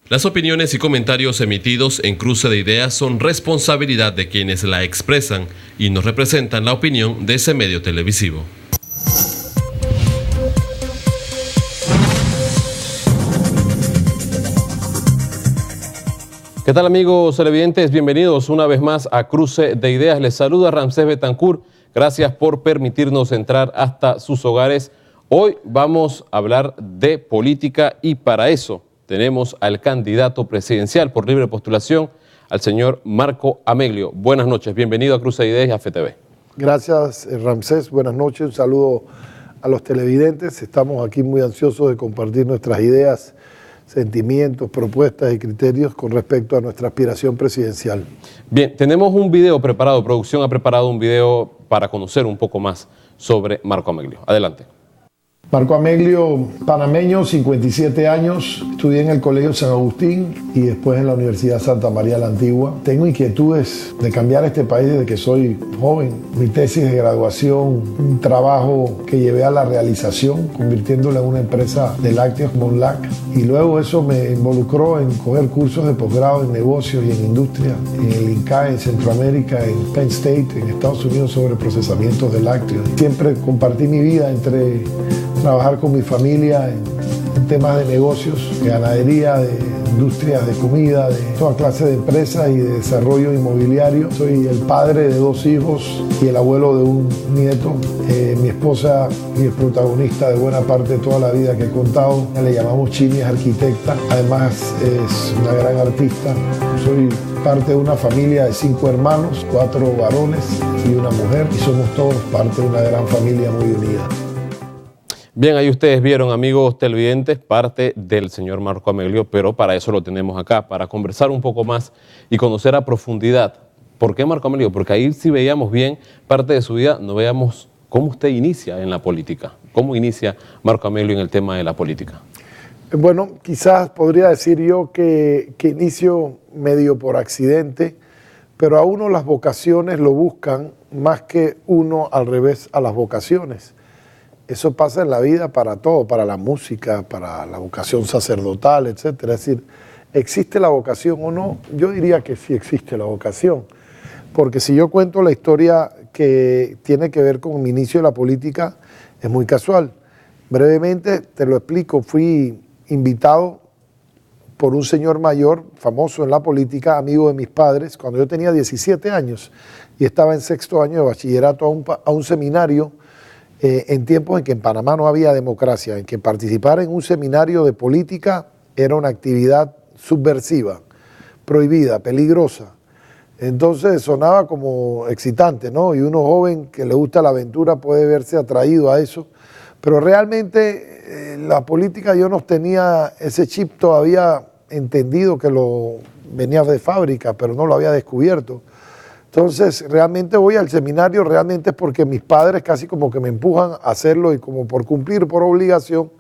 Las opiniones y comentarios emitidos en Cruce de Ideas son responsabilidad de quienes la expresan y no representan la opinión de ese medio televisivo. ¿Qué tal, amigos televidentes? Bienvenidos una vez más a Cruce de Ideas. Les saluda Ramsés Betancourt. Gracias por permitirnos entrar hasta sus hogares. Hoy vamos a hablar de política y para eso tenemos al candidato presidencial por libre postulación, al señor Marco Ameglio. Buenas noches, bienvenido a Cruce de Ideas y a FTV. Gracias, Ramsés. Buenas noches, un saludo a los televidentes. Estamos aquí muy ansiosos de compartir nuestras ideas, sentimientos, propuestas y criterios con respecto a nuestra aspiración presidencial. Bien, tenemos un video preparado, producción ha preparado un video para conocer un poco más sobre Marco Ameglio. Adelante. Marco Ameglio, panameño, 57 años, estudié en el Colegio San Agustín y después en la Universidad Santa María la Antigua. Tengo inquietudes de cambiar este país desde que soy joven. Mi tesis de graduación, un trabajo que llevé a la realización, convirtiéndola en una empresa de lácteos como Monlac. Y luego eso me involucró en coger cursos de posgrado en negocios y en industria, en el INCAE, en Centroamérica, en Penn State, en Estados Unidos, sobre procesamientos de lácteos. Siempre compartí mi vida entre trabajar con mi familia en temas de negocios, de ganadería, de industrias de comida, de toda clase de empresas y de desarrollo inmobiliario. Soy el padre de 2 hijos y el abuelo de un nieto. Mi esposa y el protagonista de buena parte de toda la vida que he contado. Le llamamos Chini, es arquitecta. Además es una gran artista. Soy parte de una familia de 5 hermanos, 4 varones y una mujer. Y somos todos parte de una gran familia muy unida. Bien, ahí ustedes vieron, amigos televidentes, parte del señor Marco Ameglio, pero para eso lo tenemos acá, para conversar un poco más y conocer a profundidad. ¿Por qué Marco Ameglio? Porque ahí sí veíamos bien parte de su vida, no veíamos cómo usted inicia en la política. ¿Cómo inicia Marco Ameglio en el tema de la política? Bueno, quizás podría decir yo que inicio medio por accidente, pero a uno las vocaciones lo buscan más que uno al revés a las vocaciones. Eso pasa en la vida para todo, para la música, para la vocación sacerdotal, etcétera. Es decir, ¿existe la vocación o no? Yo diría que sí existe la vocación, porque si yo cuento la historia que tiene que ver con mi inicio de la política, es muy casual. Brevemente te lo explico, fui invitado por un señor mayor, famoso en la política, amigo de mis padres, cuando yo tenía 17 años y estaba en 6º año de bachillerato a un seminario en tiempos en que en Panamá no había democracia, en que participar en un seminario de política era una actividad subversiva, prohibida, peligrosa. Entonces sonaba como excitante, ¿no? Y uno joven que le gusta la aventura puede verse atraído a eso, pero realmente la política yo no tenía ese chip todavía entendido, que lo venía de fábrica, pero no lo había descubierto. Entonces, realmente voy al seminario, realmente es porque mis padres casi como que me empujan a hacerlo y como por cumplir, por obligación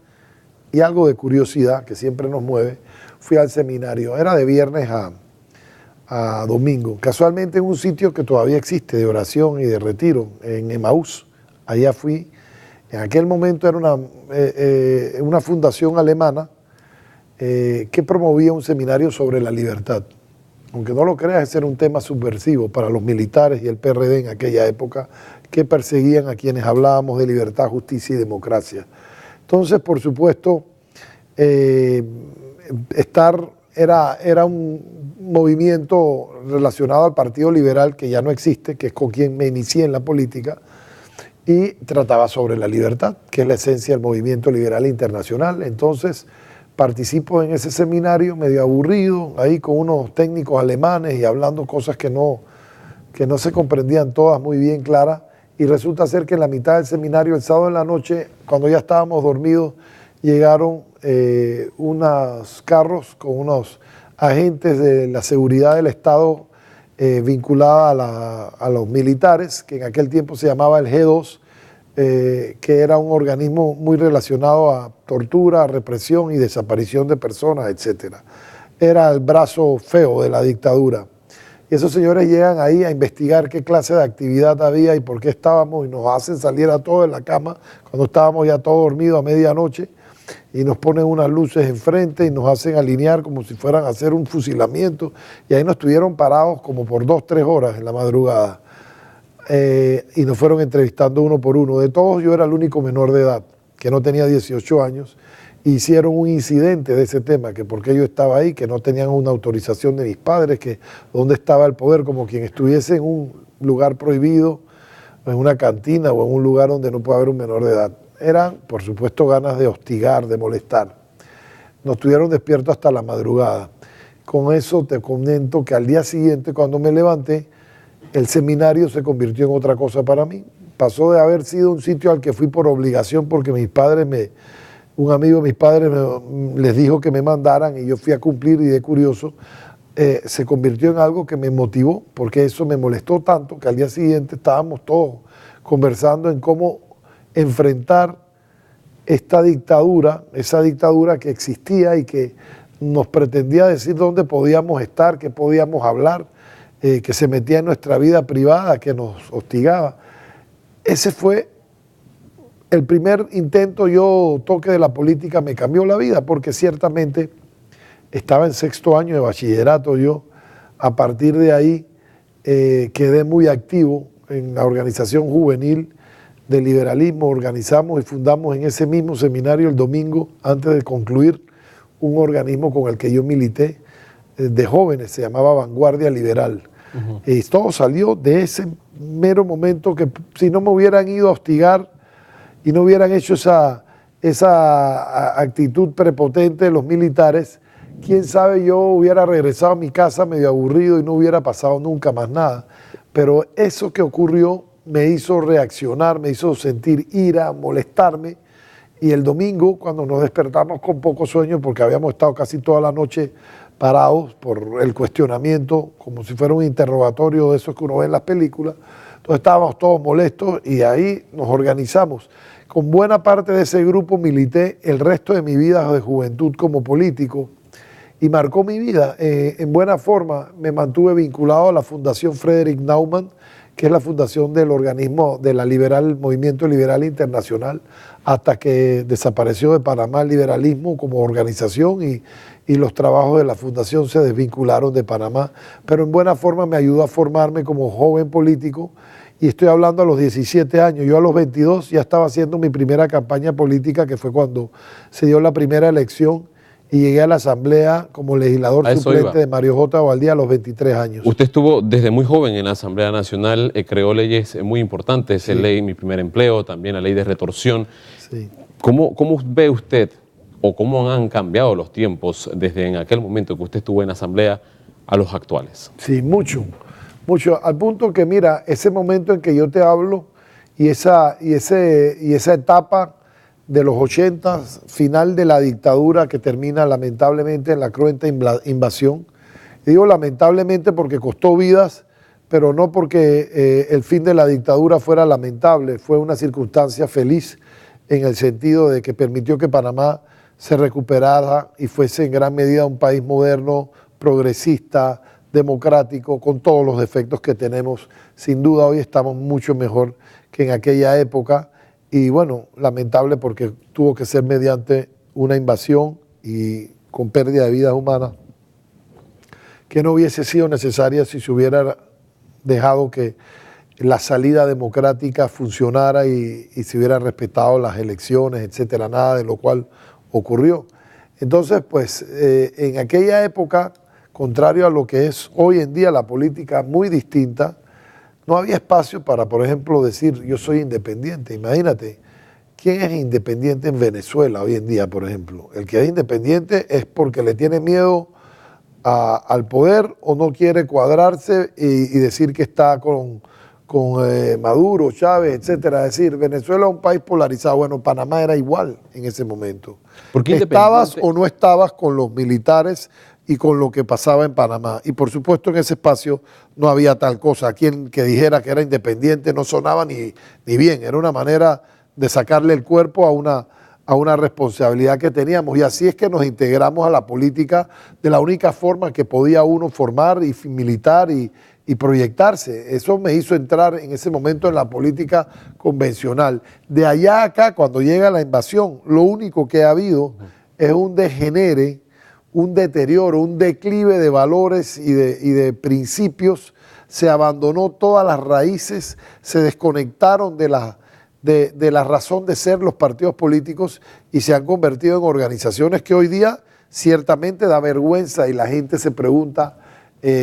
y algo de curiosidad que siempre nos mueve, fui al seminario. Era de viernes a domingo, casualmente en un sitio que todavía existe de oración y de retiro, en Emaús. Allá fui. En aquel momento era una fundación alemana que promovía un seminario sobre la libertad. Aunque no lo creas, ese era un tema subversivo para los militares y el PRD en aquella época, que perseguían a quienes hablábamos de libertad, justicia y democracia. Entonces, por supuesto, era un movimiento relacionado al Partido Liberal, que ya no existe, que es con quien me inicié en la política, y trataba sobre la libertad, que es la esencia del movimiento liberal internacional. Entonces, participo en ese seminario medio aburrido, ahí con unos técnicos alemanes y hablando cosas que no se comprendían todas muy bien claras, y resulta ser que en la mitad del seminario, el sábado en la noche, cuando ya estábamos dormidos, llegaron unos carros con unos agentes de la seguridad del Estado vinculada a los militares, que en aquel tiempo se llamaba el G2, que era un organismo muy relacionado a tortura, represión y desaparición de personas, etc. Era el brazo feo de la dictadura. Y esos señores llegan ahí a investigar qué clase de actividad había y por qué estábamos, y nos hacen salir a todos en la cama cuando estábamos ya todos dormidos a medianoche, y nos ponen unas luces enfrente y nos hacen alinear como si fueran a hacer un fusilamiento, y ahí nos estuvieron parados como por 2-3 horas en la madrugada, y nos fueron entrevistando uno por uno. De todos yo era el único menor de edad, que no tenía 18 años, hicieron un incidente de ese tema, que porque yo estaba ahí, que no tenían una autorización de mis padres, que dónde estaba el poder, como quien estuviese en un lugar prohibido, en una cantina o en un lugar donde no puede haber un menor de edad. Eran, por supuesto, ganas de hostigar, de molestar. Nos tuvieron despiertos hasta la madrugada. Con eso te comento que al día siguiente, cuando me levanté, el seminario se convirtió en otra cosa para mí. Pasó de haber sido un sitio al que fui por obligación, porque un amigo de mis padres les dijo que me mandaran y yo fui a cumplir, y de curioso, se convirtió en algo que me motivó, porque eso me molestó tanto que al día siguiente estábamos todos conversando en cómo enfrentar esta dictadura, esa dictadura que existía y que nos pretendía decir dónde podíamos estar, qué podíamos hablar, que se metía en nuestra vida privada, que nos hostigaba. Ese fue el primer intento. Toque de la política me cambió la vida, porque ciertamente estaba en 6º año de bachillerato yo. A partir de ahí quedé muy activo en la organización juvenil de liberalismo. Organizamos y fundamos en ese mismo seminario el domingo, antes de concluir, un organismo con el que yo milité de jóvenes, se llamaba Vanguardia Liberal. Y todo salió de ese mero momento, que si no me hubieran ido a hostigar y no hubieran hecho esa actitud prepotente de los militares, quién sabe, yo hubiera regresado a mi casa medio aburrido y no hubiera pasado nunca más nada. Pero eso que ocurrió me hizo reaccionar, me hizo sentir ira, molestarme, y el domingo, cuando nos despertamos con poco sueño, porque habíamos estado casi toda la noche parados por el cuestionamiento, como si fuera un interrogatorio de esos que uno ve en las películas, entonces estábamos todos molestos y ahí nos organizamos. Con buena parte de ese grupo milité el resto de mi vida de juventud como político, y marcó mi vida. En buena forma me mantuve vinculado a la Fundación Frederick Naumann, que es la fundación del organismo de la Movimiento Liberal Internacional, hasta que desapareció de Panamá el liberalismo como organización, y los trabajos de la fundación se desvincularon de Panamá. Pero en buena forma me ayudó a formarme como joven político, y estoy hablando a los 17 años. Yo a los 22 ya estaba haciendo mi primera campaña política, que fue cuando se dio la primera elección, y llegué a la Asamblea como legislador suplente de Mario J. Bobadilla a los 23 años. Usted estuvo desde muy joven en la Asamblea Nacional, creó leyes muy importantes, sí. Ley Mi Primer Empleo, también la ley de retorsión. Sí. ¿Cómo ve usted, o cómo han cambiado los tiempos desde en aquel momento que usted estuvo en la Asamblea a los actuales? Sí, mucho, al punto que, mira, ese momento en que yo te hablo y esa etapa de los 80, final de la dictadura, que termina lamentablemente en la cruenta invasión. Y digo lamentablemente porque costó vidas, pero no porque el fin de la dictadura fuera lamentable. Fue una circunstancia feliz, en el sentido de que permitió que Panamá se recuperara y fuese en gran medida un país moderno, progresista, democrático, con todos los defectos que tenemos. Sin duda hoy estamos mucho mejor que en aquella época. Y bueno, lamentable porque tuvo que ser mediante una invasión y con pérdida de vidas humanas, que no hubiese sido necesaria si se hubiera dejado que la salida democrática funcionara y se hubieran respetado las elecciones, etcétera, nada de lo cual ocurrió. Entonces, pues, en aquella época, contrario a lo que es hoy en día la política, muy distinta, no había espacio para, por ejemplo, decir yo soy independiente. Imagínate, ¿quién es independiente en Venezuela hoy en día, por ejemplo? El que es independiente es porque le tiene miedo al poder, o no quiere cuadrarse y decir que está con Maduro, Chávez, etcétera. Es decir, Venezuela es un país polarizado. Bueno, Panamá era igual en ese momento. ¿Estabas o no estabas con los militares y con lo que pasaba en Panamá? Y por supuesto en ese espacio no había tal cosa. Quien que dijera que era independiente no sonaba ni bien. Era una manera de sacarle el cuerpo a una responsabilidad que teníamos. Y así es que nos integramos a la política de la única forma que podía uno formar y militar y proyectarse. Eso me hizo entrar en ese momento en la política convencional. De allá a acá, cuando llega la invasión, lo único que ha habido es un degenere, un deterioro, un declive de valores y de principios. Se abandonó todas las raíces, se desconectaron de la razón de ser los partidos políticos y se han convertido en organizaciones que hoy día ciertamente da vergüenza y la gente se pregunta,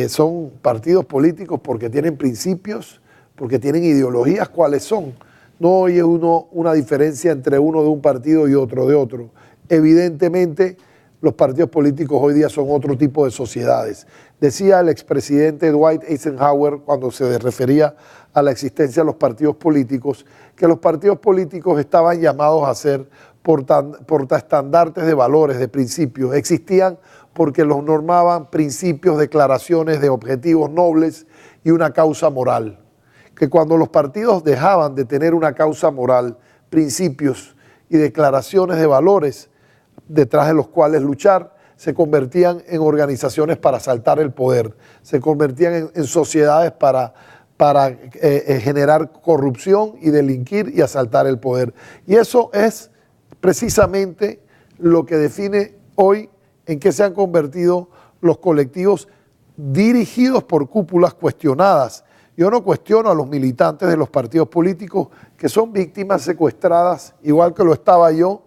¿son partidos políticos porque tienen principios, porque tienen ideologías? ¿Cuáles son? No oye uno una diferencia entre uno de un partido y otro de otro. Evidentemente, los partidos políticos hoy día son otro tipo de sociedades. Decía el expresidente Dwight Eisenhower, cuando se refería a la existencia de los partidos políticos, que los partidos políticos estaban llamados a ser portaestandartes de valores, de principios. Existían porque los normaban principios, declaraciones de objetivos nobles y una causa moral. Que cuando los partidos dejaban de tener una causa moral, principios y declaraciones de valores detrás de los cuales luchar, se convertían en organizaciones para asaltar el poder, se convertían en sociedades para generar corrupción y delinquir y asaltar el poder. Y eso es precisamente lo que define hoy en qué se han convertido los colectivos dirigidos por cúpulas cuestionadas. Yo no cuestiono a los militantes de los partidos políticos que son víctimas secuestradas, igual que lo estaba yo,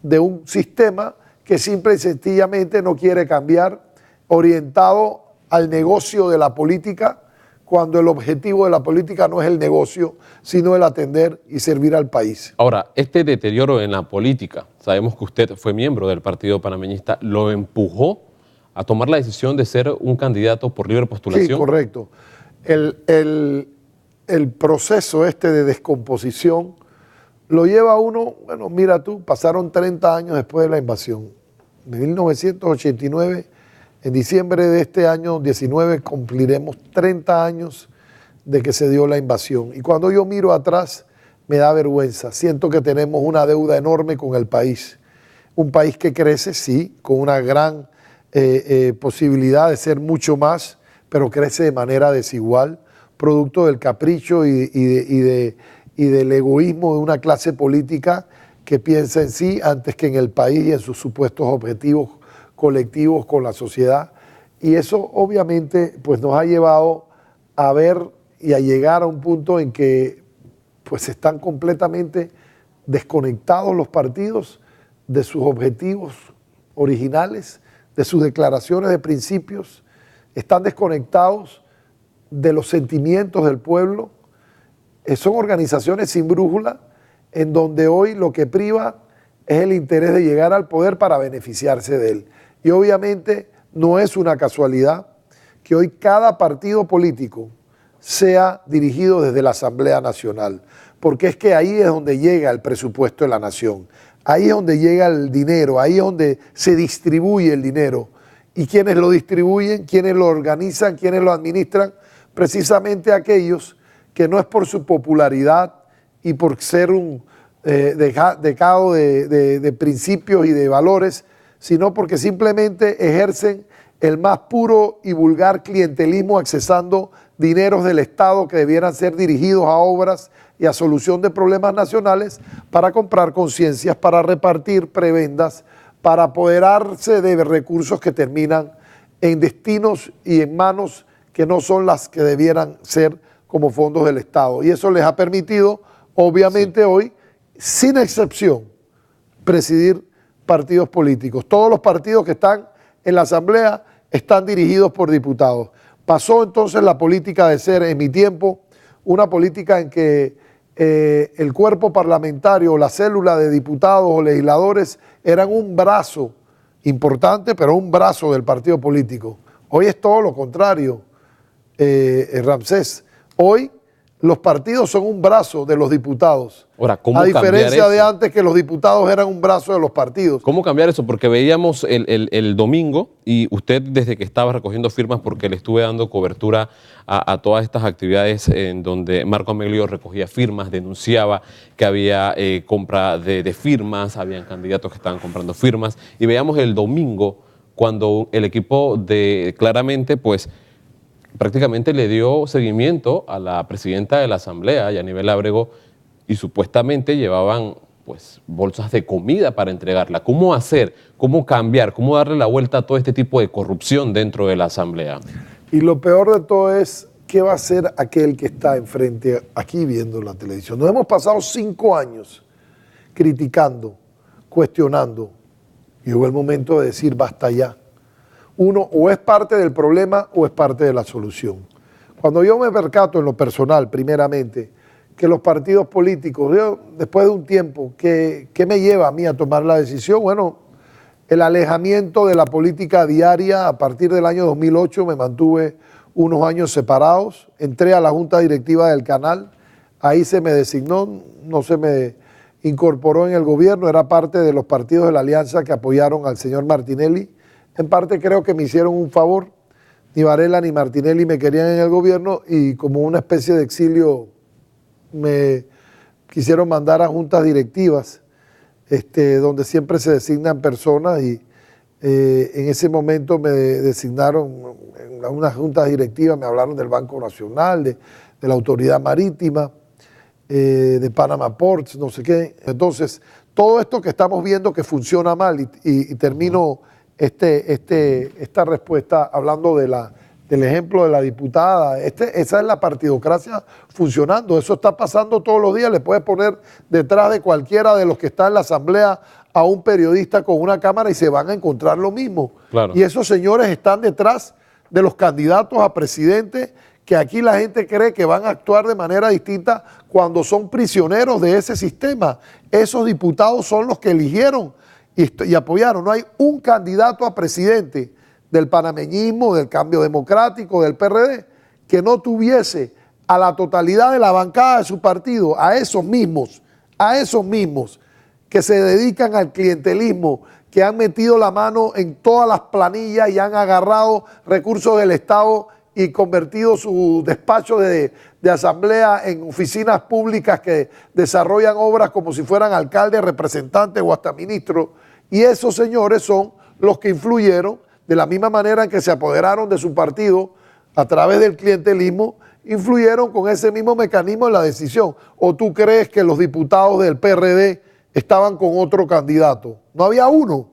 de un sistema que simple y sencillamente no quiere cambiar, orientado al negocio de la política, cuando el objetivo de la política no es el negocio, sino el atender y servir al país. Ahora, este deterioro en la política, sabemos que usted fue miembro del Partido Panameñista, ¿lo empujó a tomar la decisión de ser un candidato por libre postulación? Sí, correcto. El proceso este de descomposición lo lleva uno, bueno, mira tú, pasaron 30 años después de la invasión. En 1989, en diciembre de este año 19, cumpliremos 30 años de que se dio la invasión. Y cuando yo miro atrás, me da vergüenza. Siento que tenemos una deuda enorme con el país. Un país que crece, sí, con una gran posibilidad de ser mucho más, pero crece de manera desigual, producto del capricho y del egoísmo de una clase política que piensa en sí antes que en el país y en sus supuestos objetivos colectivos con la sociedad. Y eso obviamente pues, nos ha llevado a ver y a llegar a un punto en que pues, están completamente desconectados los partidos de sus objetivos originales, de sus declaraciones de principios, están desconectados de los sentimientos del pueblo. Son organizaciones sin brújula, en donde hoy lo que priva es el interés de llegar al poder para beneficiarse de él. Y obviamente no es una casualidad que hoy cada partido político sea dirigido desde la Asamblea Nacional, porque es que ahí es donde llega el presupuesto de la nación, ahí es donde llega el dinero, ahí es donde se distribuye el dinero. ¿Y quiénes lo distribuyen? ¿Quiénes lo organizan? ¿Quiénes lo administran? Precisamente aquellos que no es por su popularidad y por ser un decado de principios y de valores, sino porque simplemente ejercen el más puro y vulgar clientelismo accesando dineros del Estado que debieran ser dirigidos a obras y a solución de problemas nacionales para comprar conciencias, para repartir prebendas, para apoderarse de recursos que terminan en destinos y en manos que no son las que debieran ser como fondos del Estado. Y eso les ha permitido, obviamente hoy, sin excepción, presidir partidos políticos. Todos los partidos que están en la Asamblea están dirigidos por diputados. Pasó entonces la política de ser, en mi tiempo, una política en que el cuerpo parlamentario, la célula de diputados o legisladores eran un brazo importante, pero un brazo del partido político. Hoy es todo lo contrario, Ramsés. Hoy Los partidos son un brazo de los diputados. Ahora, ¿cómo a diferencia cambiar de eso? antes que los diputados eran un brazo de los partidos. ¿Cómo cambiar eso? Porque veíamos el domingo y usted desde que estaba recogiendo firmas, porque le estuve dando cobertura a todas estas actividades en donde Marco Ameglio recogía firmas, denunciaba que había compra de firmas, habían candidatos que estaban comprando firmas, y veíamos el domingo cuando el equipo de Claramente, pues prácticamente le dio seguimiento a la presidenta de la Asamblea, Yanibel Ábrego, y supuestamente llevaban pues bolsas de comida para entregarla. ¿Cómo hacer? ¿Cómo cambiar? ¿Cómo darle la vuelta a todo este tipo de corrupción dentro de la Asamblea? Y lo peor de todo es, ¿qué va a hacer aquel que está enfrente aquí viendo la televisión? Nos hemos pasado 5 años criticando, cuestionando. Llegó el momento de decir basta ya. Uno o es parte del problema o es parte de la solución. Cuando yo me percato en lo personal, primeramente, que los partidos políticos, yo, después de un tiempo, ¿qué me lleva a mí a tomar la decisión? Bueno, el alejamiento de la política diaria. A partir del año 2008 me mantuve unos años separados, entré a la junta directiva del canal, ahí se me designó, no se me incorporó en el gobierno, era parte de los partidos de la alianza que apoyaron al señor Martinelli. En parte creo que me hicieron un favor, ni Varela ni Martinelli me querían en el gobierno y como una especie de exilio me quisieron mandar a juntas directivas, donde siempre se designan personas y en ese momento me designaron en unas juntas directivas, me hablaron del Banco Nacional, de la Autoridad Marítima, de Panama Ports, no sé qué. Entonces, todo esto que estamos viendo que funciona mal y termino esta respuesta hablando del ejemplo de la diputada. Esa es la partidocracia funcionando. Eso está pasando todos los días. Le puedes poner detrás de cualquiera de los que está en la asamblea a un periodista con una cámara y se van a encontrar lo mismo. Claro. Y esos señores están detrás de los candidatos a presidente, que aquí la gente cree que van a actuar de manera distinta cuando son prisioneros de ese sistema. Esos diputados son los que eligieron y apoyaron. No hay un candidato a presidente del panameñismo, del Cambio Democrático, del PRD, que no tuviese a la totalidad de la bancada de su partido, a esos mismos que se dedican al clientelismo, que han metido la mano en todas las planillas y han agarrado recursos del Estado y convertido su despacho de asamblea en oficinas públicas que desarrollan obras como si fueran alcaldes, representantes o hasta ministros. Y esos señores son los que influyeron, de la misma manera en que se apoderaron de su partido a través del clientelismo, influyeron con ese mismo mecanismo en la decisión. ¿O tú crees que los diputados del PRD estaban con otro candidato? No había uno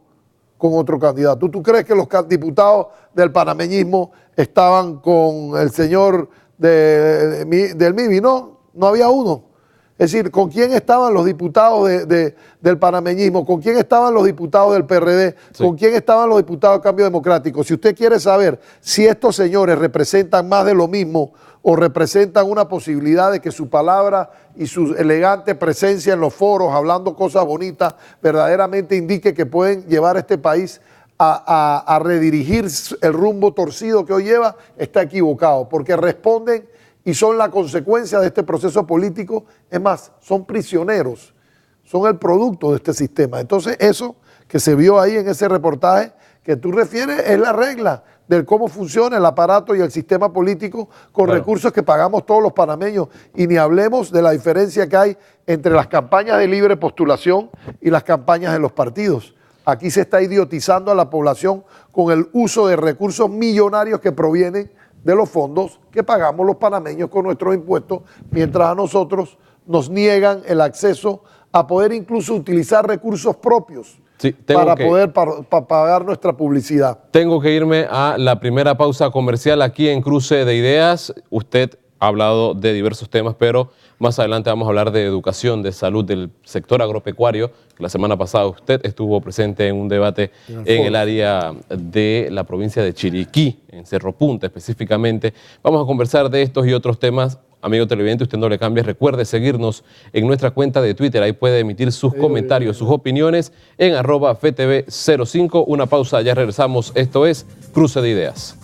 con otro candidato. ¿Tú crees que los diputados del panameñismo estaban con el señor del MIBI? No, no había uno. Es decir, ¿con quién estaban los diputados del panameñismo? ¿Con quién estaban los diputados del PRD? Sí. ¿Con quién estaban los diputados del Cambio Democrático? Si usted quiere saber si estos señores representan más de lo mismo o representan una posibilidad de que su palabra y su elegante presencia en los foros, hablando cosas bonitas, verdaderamente indique que pueden llevar a este país a redirigir el rumbo torcido que hoy lleva, está equivocado, porque responden y son la consecuencia de este proceso político. Es más, son prisioneros, son el producto de este sistema. Entonces, eso que se vio ahí en ese reportaje que tú refieres es la regla de cómo funciona el aparato y el sistema político con recursos que pagamos todos los panameños. Y ni hablemos de la diferencia que hay entre las campañas de libre postulación y las campañas de los partidos. Aquí se está idiotizando a la población con el uso de recursos millonarios que provienen de los fondos que pagamos los panameños con nuestros impuestos, mientras a nosotros nos niegan el acceso a poder incluso utilizar recursos propios para poder pagar nuestra publicidad. Tengo que irme a la primera pausa comercial aquí en Cruce de Ideas. Usted ha hablado de diversos temas, pero más adelante vamos a hablar de educación, de salud, del sector agropecuario. La semana pasada usted estuvo presente en un debate en el área de la provincia de Chiriquí, en Cerro Punta específicamente. Vamos a conversar de estos y otros temas. Amigo televidente, usted no le cambie. Recuerde seguirnos en nuestra cuenta de Twitter. Ahí puede emitir sus comentarios, sus opiniones en @FTV05. Una pausa, ya regresamos. Esto es Cruce de Ideas.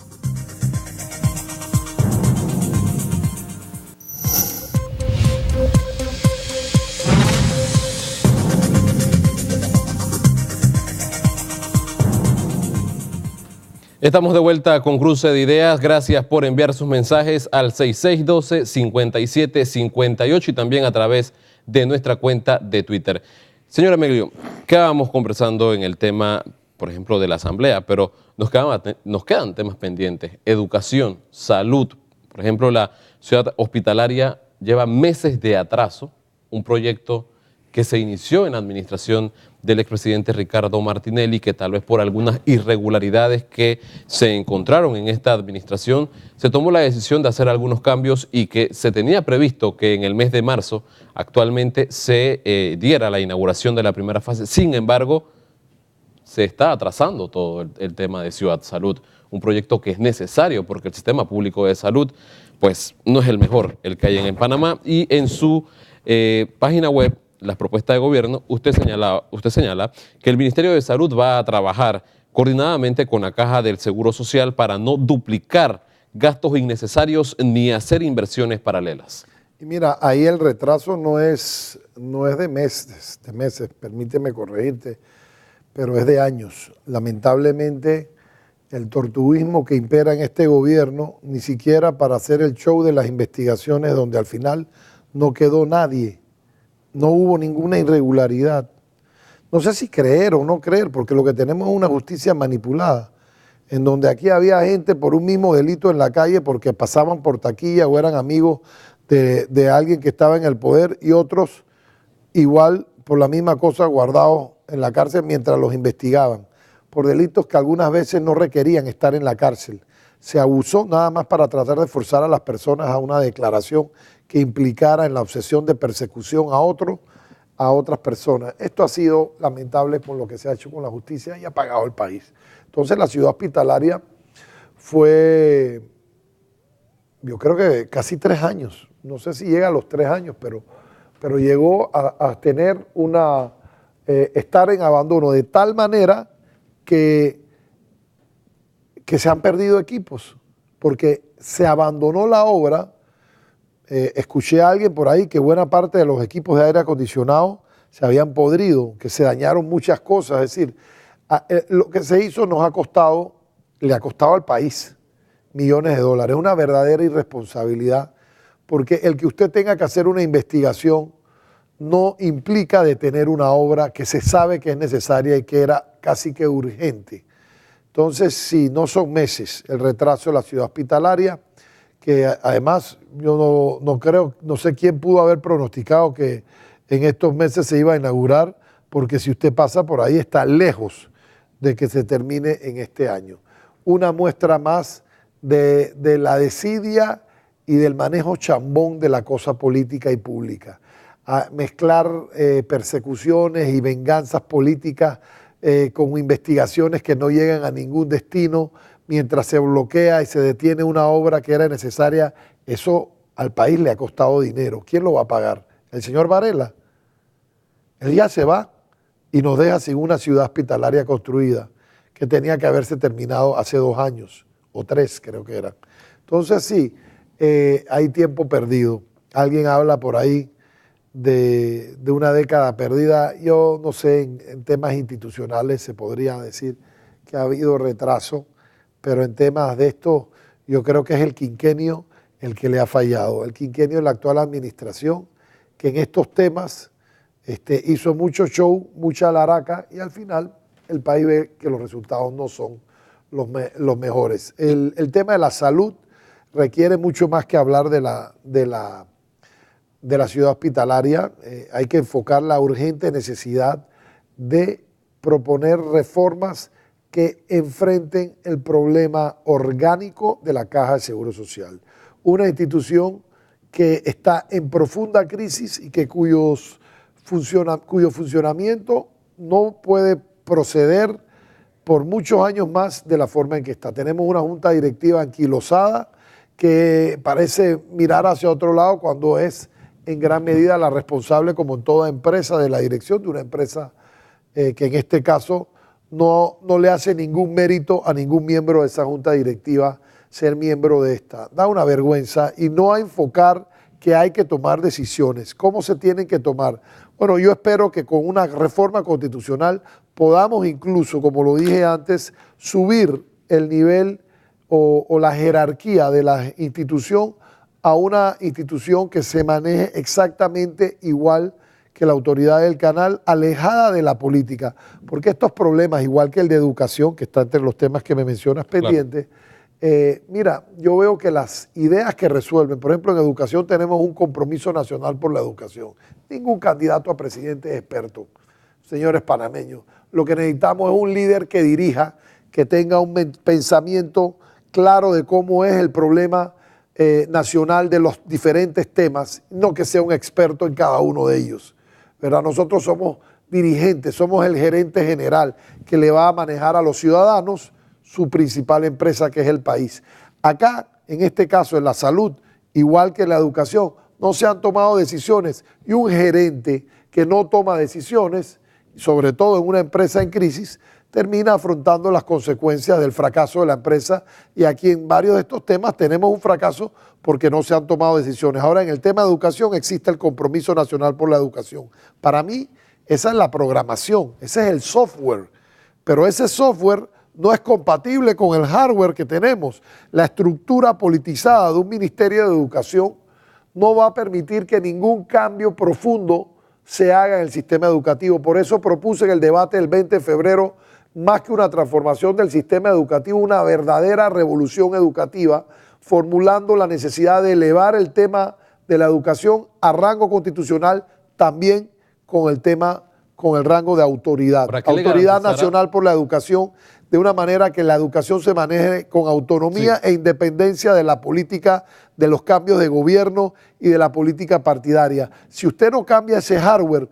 Estamos de vuelta con Cruce de Ideas. Gracias por enviar sus mensajes al 6612-5758 y también a través de nuestra cuenta de Twitter. Señor Amelio, quedábamos conversando en el tema, por ejemplo, de la Asamblea, pero nos quedan temas pendientes. Educación, salud. Por ejemplo, la ciudad hospitalaria lleva meses de atraso, un proyecto que se inició en la administración del expresidente Ricardo Martinelli, que tal vez por algunas irregularidades que se encontraron en esta administración, se tomó la decisión de hacer algunos cambios y que se tenía previsto que en el mes de marzo actualmente se diera la inauguración de la primera fase. Sin embargo, se está atrasando todo el tema de Ciudad Salud, un proyecto que es necesario porque el sistema público de salud pues no es el mejor, el que hay en Panamá, y en su página web, las propuestas de gobierno, usted señala que el Ministerio de Salud va a trabajar coordinadamente con la Caja del Seguro Social para no duplicar gastos innecesarios ni hacer inversiones paralelas. Y mira, ahí el retraso no es de meses, permíteme corregirte, pero es de años. Lamentablemente, el tortuguismo que impera en este gobierno, ni siquiera para hacer el show de las investigaciones donde al final no quedó nadie, no hubo ninguna irregularidad. No sé si creer o no creer, porque lo que tenemos es una justicia manipulada, en donde aquí había gente por un mismo delito en la calle porque pasaban por taquilla o eran amigos de alguien que estaba en el poder, y otros igual por la misma cosa guardados en la cárcel mientras los investigaban, por delitos que algunas veces no requerían estar en la cárcel. Se abusó nada más para tratar de forzar a las personas a una declaración que implicara en la obsesión de persecución a otras personas. Esto ha sido lamentable por lo que se ha hecho con la justicia y ha pagado el país. Entonces la ciudad hospitalaria fue, yo creo que casi 3 años, no sé si llega a los 3 años, pero llegó a tener estar en abandono de tal manera que se han perdido equipos, porque se abandonó la obra. Escuché a alguien por ahí que buena parte de los equipos de aire acondicionado se habían podrido, que se dañaron muchas cosas. Es decir, lo que se hizo le ha costado al país millones de dólares. Es una verdadera irresponsabilidad, porque el que usted tenga que hacer una investigación no implica detener una obra que se sabe que es necesaria y que era casi que urgente. Entonces, sí, no son meses el retraso de la ciudad hospitalaria, que además yo no sé quién pudo haber pronosticado que en estos meses se iba a inaugurar, porque si usted pasa por ahí está lejos de que se termine en este año. Una muestra más de la desidia y del manejo chambón de la cosa política y pública. A mezclar persecuciones y venganzas políticas con investigaciones que no llegan a ningún destino, mientras se bloquea y se detiene una obra que era necesaria. Eso al país le ha costado dinero. ¿Quién lo va a pagar? ¿El señor Varela? Él ya se va y nos deja sin una ciudad hospitalaria construida que tenía que haberse terminado hace 2 años, o 3 creo que eran. Entonces sí, hay tiempo perdido. Alguien habla por ahí de una década perdida. Yo no sé, en temas institucionales se podría decir que ha habido retraso, pero en temas de esto yo creo que es el quinquenio el que le ha fallado. El quinquenio de la actual administración, que en estos temas hizo mucho show, mucha laraca, y al final el país ve que los resultados no son los mejores. El tema de la salud requiere mucho más que hablar de la ciudad hospitalaria. Hay que enfocar la urgente necesidad de proponer reformas que enfrenten el problema orgánico de la Caja de Seguro Social. Una institución que está en profunda crisis y que cuyo funcionamiento no puede proceder por muchos años más de la forma en que está. Tenemos una junta directiva anquilosada que parece mirar hacia otro lado cuando es en gran medida la responsable, como en toda empresa, de la dirección de una empresa que en este caso no le hace ningún mérito a ningún miembro de esa junta directiva ser miembro de esta. Da una vergüenza, y no a enfocar que hay que tomar decisiones. ¿Cómo se tienen que tomar? Bueno, yo espero que con una reforma constitucional podamos incluso, como lo dije antes, subir el nivel o la jerarquía de la institución a una institución que se maneje exactamente igual que la autoridad del canal, alejada de la política, porque estos problemas, igual que el de educación, que está entre los temas que me mencionas pendientes, mira, yo veo que las ideas que resuelven, por ejemplo, en educación tenemos un compromiso nacional por la educación. Ningún candidato a presidente es experto, señores panameños. Lo que necesitamos es un líder que dirija, que tenga un pensamiento claro de cómo es el problema nacional de los diferentes temas, no que sea un experto en cada uno de ellos, ¿verdad? Nosotros somos dirigentes, somos el gerente general que le va a manejar a los ciudadanos su principal empresa, que es el país. Acá, en este caso, en la salud, igual que en la educación, no se han tomado decisiones, y un gerente que no toma decisiones, sobre todo en una empresa en crisis, termina afrontando las consecuencias del fracaso de la empresa, y aquí en varios de estos temas tenemos un fracaso porque no se han tomado decisiones. Ahora, en el tema de educación existe el Compromiso Nacional por la Educación. Para mí, esa es la programación, ese es el software, pero ese software no es compatible con el hardware que tenemos. La estructura politizada de un Ministerio de Educación no va a permitir que ningún cambio profundo se haga en el sistema educativo. Por eso propuse en el debate del 20 de febrero, más que una transformación del sistema educativo, una verdadera revolución educativa, formulando la necesidad de elevar el tema de la educación a rango constitucional, también con el tema, con el rango de autoridad. Autoridad nacional por la educación, de una manera que la educación se maneje con autonomía e independencia de la política, de los cambios de gobierno y de la política partidaria. Si usted no cambia ese hardware,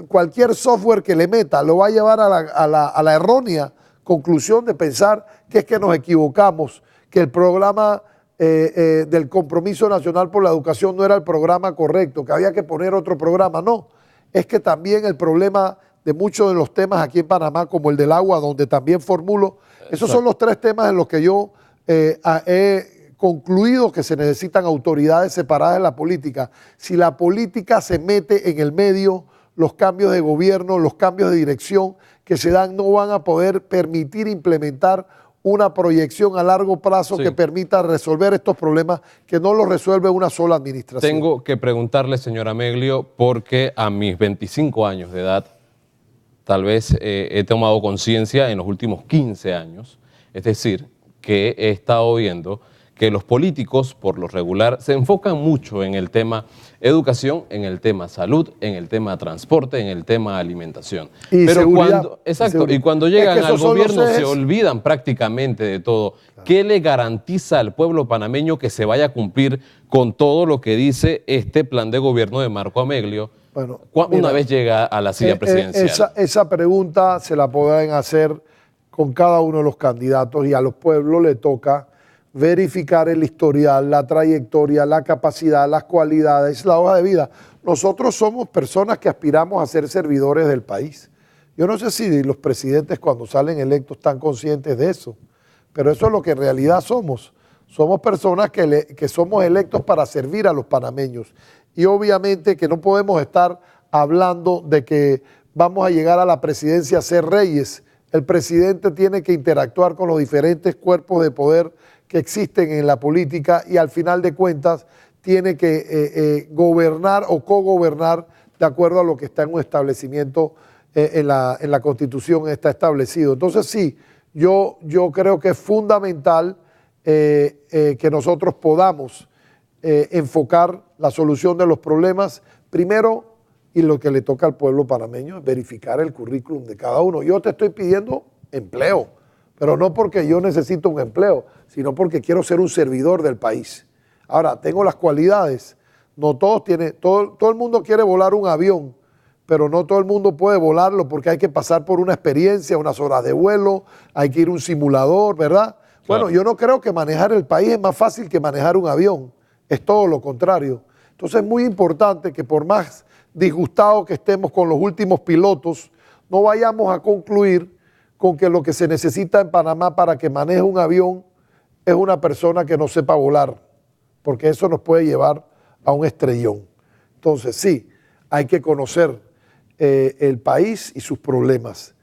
cualquier software que le meta lo va a llevar a la errónea conclusión de pensar que es que nos equivocamos, que el programa del Compromiso Nacional por la Educación no era el programa correcto, que había que poner otro programa. No, es que también el problema de muchos de los temas aquí en Panamá, como el del agua, donde también formulo, esos son los tres temas en los que yo he concluido que se necesitan autoridades separadas de la política. Si la política se mete en el medio, los cambios de gobierno, los cambios de dirección que se dan no van a poder permitir implementar una proyección a largo plazo que permita resolver estos problemas que no los resuelve una sola administración. Tengo que preguntarle, señor Ameglio, porque a mis 25 años de edad, tal vez he tomado conciencia en los últimos 15 años, es decir, que he estado viendo que los políticos, por lo regular, se enfocan mucho en el tema educación, en el tema salud, en el tema transporte, en el tema alimentación. Y pero cuando llegan al gobierno se olvidan prácticamente de todo. Claro. ¿Qué le garantiza al pueblo panameño que se vaya a cumplir con todo lo que dice este plan de gobierno de Marco Ameglio una vez llega a la silla presidencial? Esa pregunta se la pueden hacer con cada uno de los candidatos, y a los pueblos le toca verificar el historial, la trayectoria, la capacidad, las cualidades, la hoja de vida. Nosotros somos personas que aspiramos a ser servidores del país. Yo no sé si los presidentes cuando salen electos están conscientes de eso, pero eso es lo que en realidad somos. Somos personas que somos electos para servir a los panameños. Y obviamente que no podemos estar hablando de que vamos a llegar a la presidencia a ser reyes. El presidente tiene que interactuar con los diferentes cuerpos de poder que existen en la política, y al final de cuentas tiene que gobernar o cogobernar de acuerdo a lo que está en un establecimiento, en la Constitución está establecido. Entonces sí, yo creo que es fundamental que nosotros podamos enfocar la solución de los problemas primero, y lo que le toca al pueblo panameño es verificar el currículum de cada uno. Yo te estoy pidiendo empleo, pero no porque yo necesito un empleo, sino porque quiero ser un servidor del país. Ahora, tengo las cualidades. No todos tienen, todo el mundo quiere volar un avión, pero no todo el mundo puede volarlo porque hay que pasar por una experiencia, unas horas de vuelo, hay que ir a un simulador, ¿verdad? Claro. Bueno, yo no creo que manejar el país es más fácil que manejar un avión. Es todo lo contrario. Entonces es muy importante que, por más disgustados que estemos con los últimos pilotos, no vayamos a concluir con que lo que se necesita en Panamá para que maneje un avión es una persona que no sepa volar, porque eso nos puede llevar a un estrellón. Entonces sí, hay que conocer el país y sus problemas.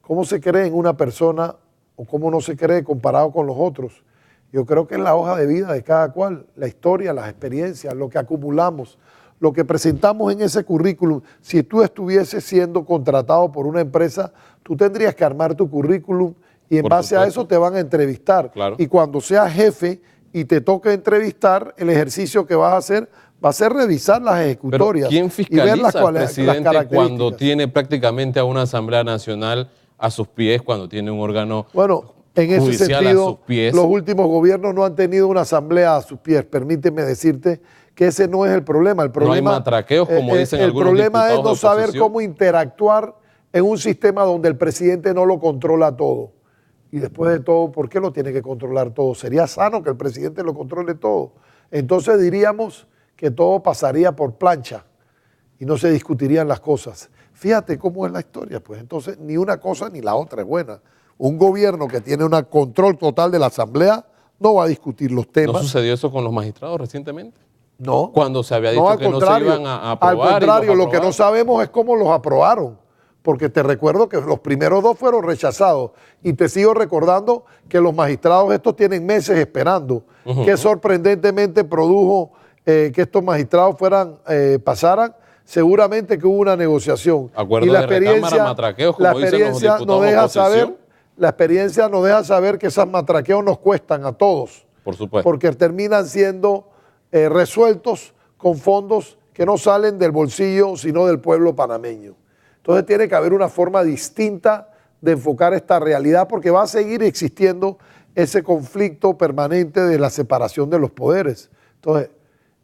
¿Cómo se cree en una persona o cómo no se cree comparado con los otros. Yo creo que es la hoja de vida de cada cual, la historia, las experiencias, lo que acumulamos, lo que presentamos en ese currículum. Si tú estuvieses siendo contratado por una empresa, tú tendrías que armar tu currículum y en base a eso te van a entrevistar. Claro. Y cuando seas jefe y te toque entrevistar, el ejercicio que vas a hacer va a ser revisar las ejecutorias. Pero ¿quién y fiscaliza ver las al presidente cuando características? tiene prácticamente a una Asamblea Nacional a sus pies, cuando tiene un órgano En ese judicial a sentido, sus pies? los últimos gobiernos no han tenido una asamblea a sus pies. Permíteme decirte que ese no es el problema. El problema no hay matraqueos, como dicen el algunos problema es diputados no de saber oposición. cómo interactuar en un sistema donde el presidente no lo controla todo. Y después de todo, ¿por qué lo tiene que controlar todo? Sería sano que el presidente lo controle todo. Entonces diríamos que todo pasaría por plancha y no se discutirían las cosas. Fíjate cómo es la historia, pues entonces ni una cosa ni la otra es buena. Un gobierno que tiene un control total de la Asamblea no va a discutir los temas. ¿No sucedió eso con los magistrados recientemente? No. Cuando se había dicho al que contrario, no se iban a aprobar. Al contrario, y los lo que no aprobaron. sabemos es cómo los aprobaron. Porque te recuerdo que los primeros dos fueron rechazados. Y te sigo recordando que los magistrados estos tienen meses esperando. Que sorprendentemente produjo que estos magistrados pasaran. Seguramente que hubo una negociación. Acuerdo y la de recámara, matraqueos, como la dicen los experiencia diputados nos de deja oposición. saber, la experiencia nos deja saber que esos matraqueos nos cuestan a todos. Por supuesto. Porque terminan siendo resueltos con fondos que no salen del bolsillo, sino del pueblo panameño. Entonces tiene que haber una forma distinta de enfocar esta realidad porque va a seguir existiendo ese conflicto permanente de la separación de los poderes. Entonces,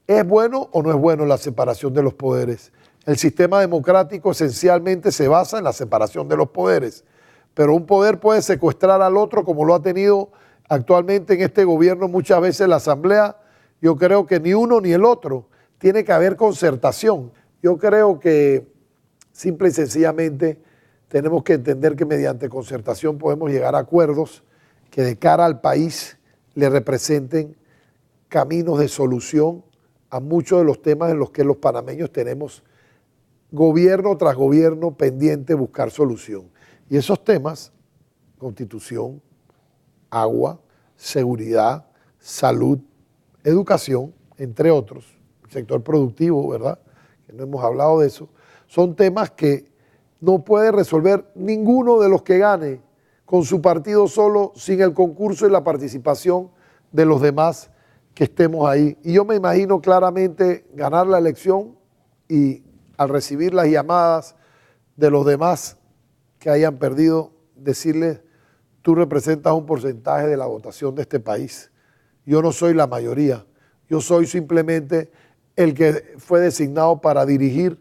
¿es bueno o no es bueno la separación de los poderes? El sistema democrático esencialmente se basa en la separación de los poderes, pero un poder puede secuestrar al otro como lo ha tenido actualmente en este gobierno muchas veces la Asamblea. Yo creo que ni uno ni el otro. Tiene que haber concertación. Yo creo que simple y sencillamente tenemos que entender que mediante concertación podemos llegar a acuerdos que de cara al país le representen caminos de solución a muchos de los temas en los que los panameños tenemos gobierno tras gobierno pendiente buscar solución. Y esos temas, constitución, agua, seguridad, salud, educación, entre otros, sector productivo, ¿verdad? Que no hemos hablado de eso. Son temas que no puede resolver ninguno de los que gane con su partido solo, sin el concurso y la participación de los demás que estemos ahí. Y yo me imagino claramente ganar la elección y al recibir las llamadas de los demás que hayan perdido, decirles, tú representas un porcentaje de la votación de este país. Yo no soy la mayoría, yo soy simplemente el que fue designado para dirigir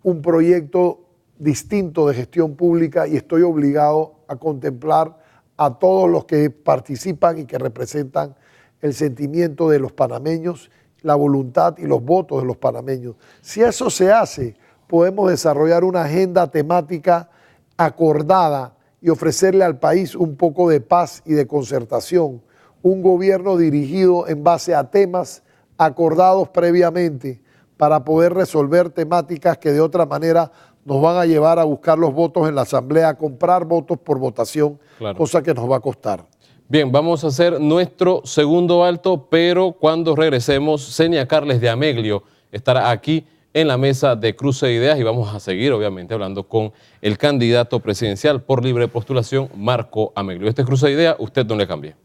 un proyecto distinto de gestión pública y estoy obligado a contemplar a todos los que participan y que representan el sentimiento de los panameños, la voluntad y los votos de los panameños. Si eso se hace, podemos desarrollar una agenda temática acordada y ofrecerle al país un poco de paz y de concertación, un gobierno dirigido en base a temas acordados previamente para poder resolver temáticas que de otra manera nos van a llevar a buscar los votos en la Asamblea, a comprar votos por votación, claro, cosa que nos va a costar. Bien, vamos a hacer nuestro segundo alto, pero cuando regresemos, Xenia Carles de Ameglio estará aquí en la mesa de Cruce de Ideas y vamos a seguir, obviamente, hablando con el candidato presidencial por libre postulación, Marco Ameglio. Este es Cruce de Ideas, usted no le cambie.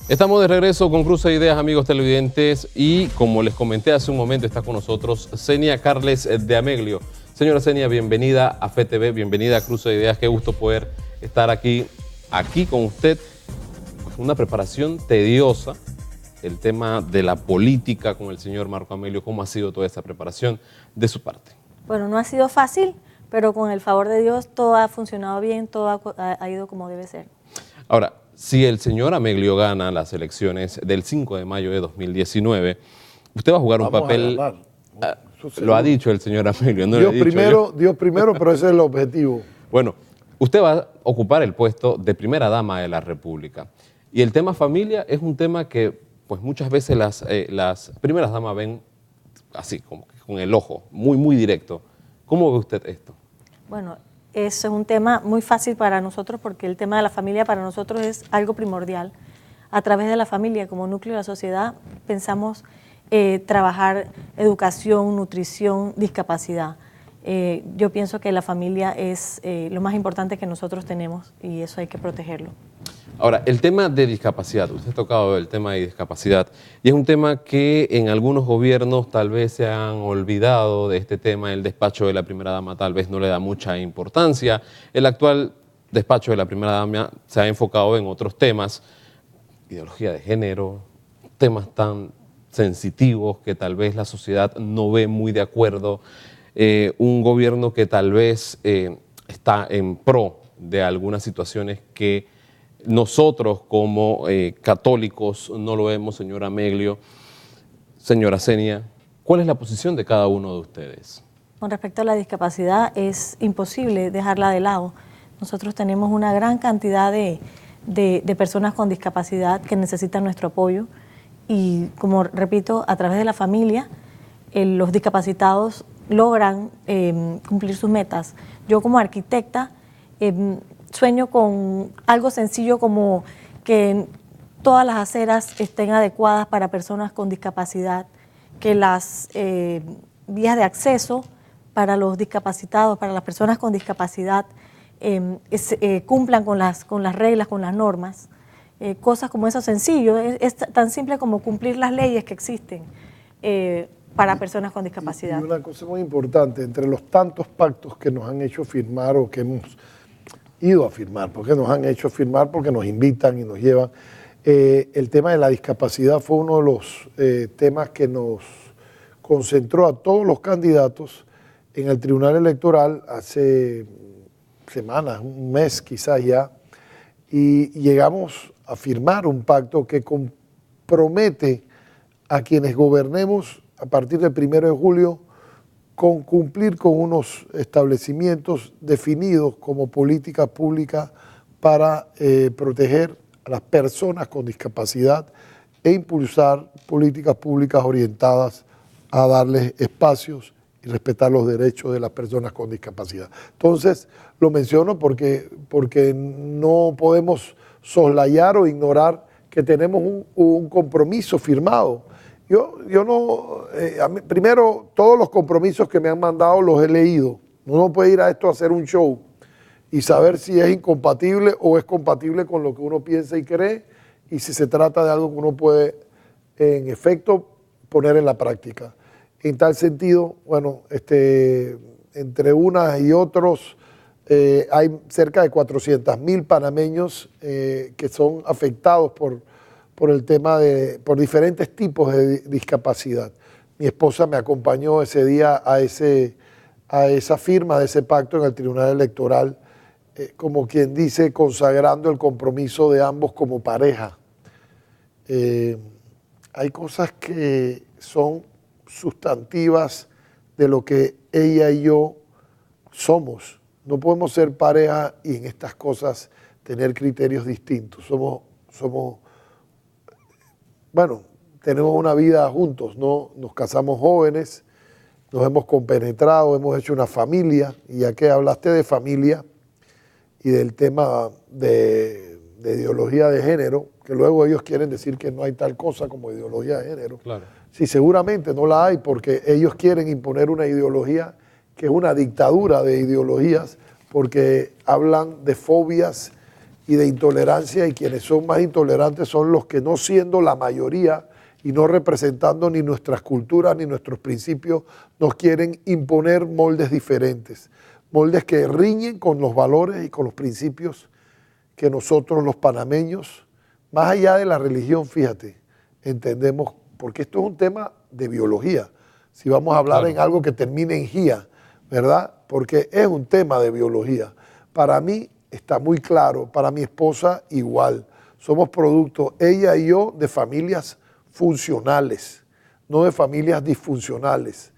Estamos de regreso con Cruce de Ideas, amigos televidentes, y como les comenté hace un momento, está con nosotros Xenia Carles de Ameglio. Señora Xenia, bienvenida a FETV, bienvenida a Cruce de Ideas, qué gusto poder estar aquí con usted. Una preparación tediosa, el tema de la política con el señor Marco Ameglio, ¿cómo ha sido toda esa preparación de su parte? Bueno, no ha sido fácil, pero con el favor de Dios todo ha funcionado bien, todo ha ido como debe ser. Ahora, si el señor Ameglio gana las elecciones del 5 de mayo de 2019, usted va a jugar un papel, lo ha dicho el señor Ameglio. No Dios primero, pero ese es el objetivo. Bueno, usted va a ocupar el puesto de primera dama de la República. Y el tema familia es un tema que pues muchas veces las primeras damas ven así, como que con el ojo, muy, muy directo. ¿Cómo ve usted esto? Bueno, eso es un tema muy fácil para nosotros porque el tema de la familia para nosotros es algo primordial. A través de la familia como núcleo de la sociedad pensamos trabajar educación, nutrición, discapacidad. Yo pienso que la familia es lo más importante que nosotros tenemos y eso hay que protegerlo. Ahora, el tema de discapacidad, usted ha tocado el tema de discapacidad y es un tema que en algunos gobiernos tal vez se han olvidado de este tema, el despacho de la primera dama tal vez no le da mucha importancia, el actual despacho de la primera dama se ha enfocado en otros temas, ideología de género, temas tan sensitivos que tal vez la sociedad no ve muy de acuerdo, un gobierno que tal vez está en pro de algunas situaciones que nosotros como católicos no lo vemos, señora Meglio, señora Zenia. ¿Cuál es la posición de cada uno de ustedes? Con respecto a la discapacidad, es imposible dejarla de lado. Nosotros tenemos una gran cantidad de personas con discapacidad que necesitan nuestro apoyo y, como repito, a través de la familia, los discapacitados logran cumplir sus metas. Yo como arquitecta sueño con algo sencillo como que todas las aceras estén adecuadas para personas con discapacidad, que las vías de acceso para los discapacitados, para las personas con discapacidad, cumplan con las reglas, con las normas. Cosas como eso sencillo, es tan simple como cumplir las leyes que existen para personas con discapacidad. Y una cosa muy importante, entre los tantos pactos que nos han hecho firmar o que hemos ido a firmar, porque nos han hecho firmar, porque nos invitan y nos llevan, el tema de la discapacidad fue uno de los temas que nos concentró a todos los candidatos en el Tribunal Electoral hace semanas, un mes quizás ya, y llegamos a firmar un pacto que compromete a quienes gobernemos a partir del 1 de julio con cumplir con unos establecimientos definidos como política pública para proteger a las personas con discapacidad e impulsar políticas públicas orientadas a darles espacios y respetar los derechos de las personas con discapacidad. Entonces, lo menciono porque no podemos soslayar o ignorar que tenemos un compromiso firmado. Yo no, primero, todos los compromisos que me han mandado los he leído. Uno puede ir a esto a hacer un show y saber si es incompatible o es compatible con lo que uno piensa y cree, y si se trata de algo que uno puede, en efecto, poner en la práctica. En tal sentido, bueno, entre unas y otros, hay cerca de 400,000 panameños que son afectados por el tema por diferentes tipos de discapacidad. Mi esposa me acompañó ese día a esa firma de ese pacto en el Tribunal Electoral, como quien dice, consagrando el compromiso de ambos como pareja. Hay cosas que son sustantivas de lo que ella y yo somos. No podemos ser pareja y en estas cosas tener criterios distintos. Bueno, tenemos una vida juntos, ¿no? Nos casamos jóvenes, nos hemos compenetrado, hemos hecho una familia, y ya que hablaste de familia y del tema de ideología de género, que luego ellos quieren decir que no hay tal cosa como ideología de género. Claro. Sí, seguramente no la hay, porque ellos quieren imponer una ideología que es una dictadura de ideologías, porque hablan de fobias y de intolerancia, y quienes son más intolerantes son los que, no siendo la mayoría y no representando ni nuestras culturas ni nuestros principios, nos quieren imponer moldes diferentes, moldes que riñen con los valores y con los principios que nosotros los panameños, más allá de la religión, fíjate, entendemos, porque esto es un tema de biología, si vamos a hablar claro, en algo que termine en gía, ¿verdad? Porque es un tema de biología. Para mí está muy claro, para mi esposa igual. Somos producto, ella y yo, de familias funcionales, no de familias disfuncionales.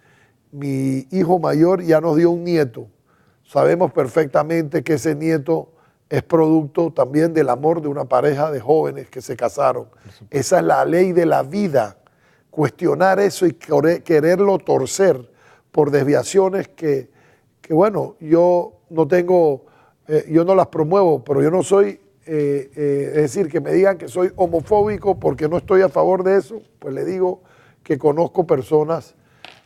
Mi hijo mayor ya nos dio un nieto. sabemos perfectamente que ese nieto es producto también del amor de una pareja de jóvenes que se casaron. Esa es la ley de la vida. Cuestionar eso y quererlo torcer por desviaciones que bueno, yo no las promuevo, pero yo no soy, es decir, que me digan que soy homofóbico porque no estoy a favor de eso, pues le digo que conozco personas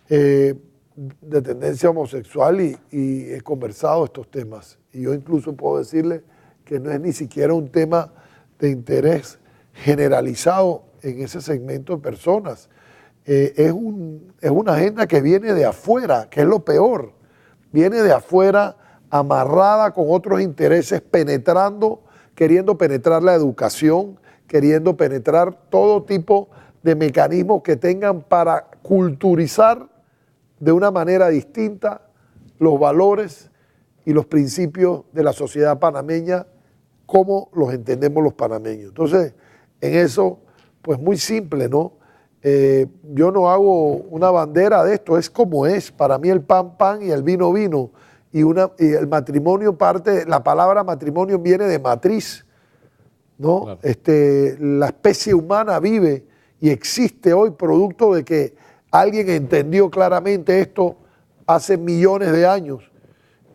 de tendencia homosexual y he conversado estos temas. Y yo incluso puedo decirle que no es ni siquiera un tema de interés generalizado en ese segmento de personas. Es una agenda que viene de afuera, que es lo peor. Viene de afuera amarrada con otros intereses, queriendo penetrar la educación, queriendo penetrar todo tipo de mecanismos que tengan para culturizar de una manera distinta los valores y los principios de la sociedad panameña, como los entendemos los panameños. Entonces, en eso, pues muy simple, ¿no? Yo no hago una bandera de esto, es como es. Para mí el pan, pan y el vino, vino. Y el matrimonio la palabra matrimonio viene de matriz, ¿no? Claro. La especie humana vive y existe hoy producto de que alguien entendió claramente esto hace millones de años.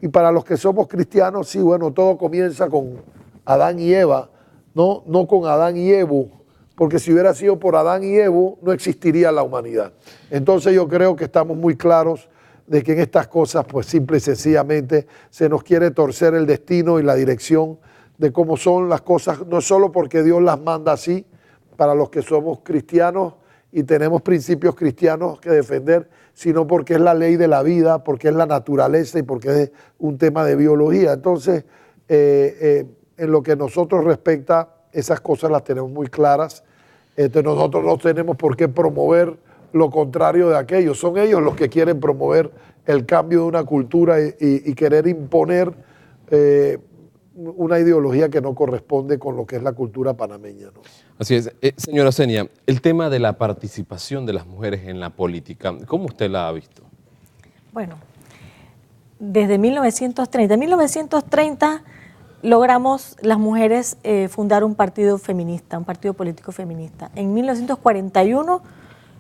Y para los que somos cristianos, sí, bueno, todo comienza con Adán y Eva, no con Adán y Evo, porque si hubiera sido por Adán y Evo, no existiría la humanidad. Entonces yo creo que estamos muy claros de que en estas cosas, pues simple y sencillamente, se nos quiere torcer el destino y la dirección de cómo son las cosas, no solo porque Dios las manda así, para los que somos cristianos y tenemos principios cristianos que defender, sino porque es la ley de la vida, porque es la naturaleza y porque es un tema de biología. Entonces, en lo que nosotros respecta, esas cosas las tenemos muy claras. Nosotros no tenemos por qué promover lo contrario de aquello. Son ellos los que quieren promover el cambio de una cultura y querer imponer una ideología que no corresponde con lo que es la cultura panameña, ¿no? Así es. Señora Zenia, el tema de la participación de las mujeres en la política, ¿cómo usted la ha visto? Bueno, desde 1930. En 1930 logramos las mujeres fundar un partido feminista, un partido político feminista. En 1941